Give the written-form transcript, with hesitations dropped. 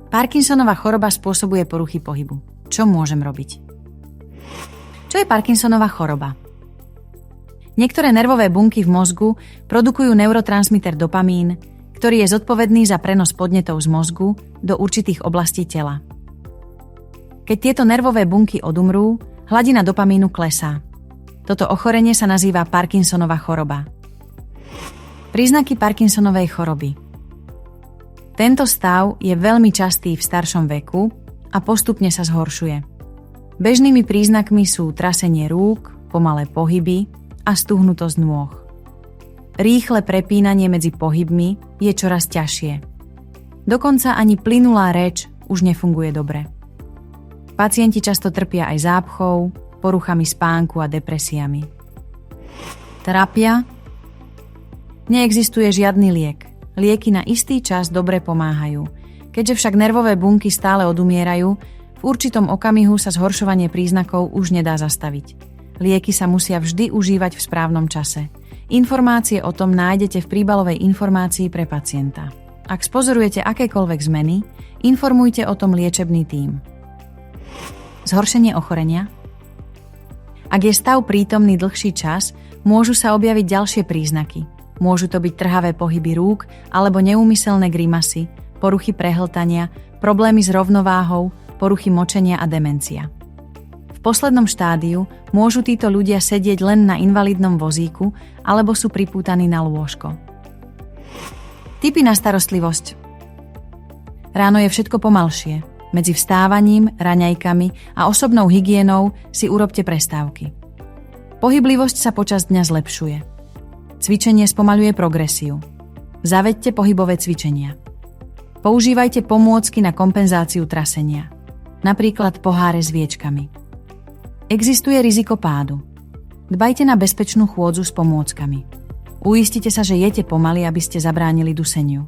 Parkinsonova choroba spôsobuje poruchy pohybu. Čo môžem robiť? Čo je Parkinsonova choroba? Niektoré nervové bunky v mozgu produkujú neurotransmiter dopamín, ktorý je zodpovedný za prenos podnetov z mozgu do určitých oblastí tela. Keď tieto nervové bunky odumrú, hladina dopamínu klesá. Toto ochorenie sa nazýva Parkinsonova choroba. Príznaky Parkinsonovej choroby. Tento stav je veľmi častý v staršom veku a postupne sa zhoršuje. Bežnými príznakmi sú trasenie rúk, pomalé pohyby a stuhnutosť nôh. Rýchle prepínanie medzi pohybmi je čoraz ťažšie. Dokonca ani plynulá reč už nefunguje dobre. Pacienti často trpia aj zápchou, poruchami spánku a depresiami. Terapia. Neexistuje žiadny liek. Lieky na istý čas dobre pomáhajú. Keďže však nervové bunky stále odumierajú, v určitom okamihu sa zhoršovanie príznakov už nedá zastaviť. Lieky sa musia vždy užívať v správnom čase. Informácie o tom nájdete v príbalovej informácii pre pacienta. Ak spozorujete akékoľvek zmeny, informujte o tom liečebný tím. Zhoršenie ochorenia. Ak je stav prítomný dlhší čas, môžu sa objaviť ďalšie príznaky. Môžu to byť trhavé pohyby rúk alebo neúmyselné grimasy, poruchy prehltania, problémy s rovnováhou, poruchy močenia a demencia. V poslednom štádiu môžu títo ľudia sedieť len na invalidnom vozíku alebo sú pripútaní na lôžko. Tipy na starostlivosť. Ráno je všetko pomalšie. Medzi vstávaním, raňajkami a osobnou hygienou si urobte prestávky. Pohyblivosť sa počas dňa zlepšuje. Cvičenie spomaľuje progresiu. Zaveďte pohybové cvičenia. Používajte pomôcky na kompenzáciu trasenia. Napríklad poháre s viečkami. Existuje riziko pádu. Dbajte na bezpečnú chôdzu s pomôckami. Uistite sa, že jete pomaly, aby ste zabránili duseniu.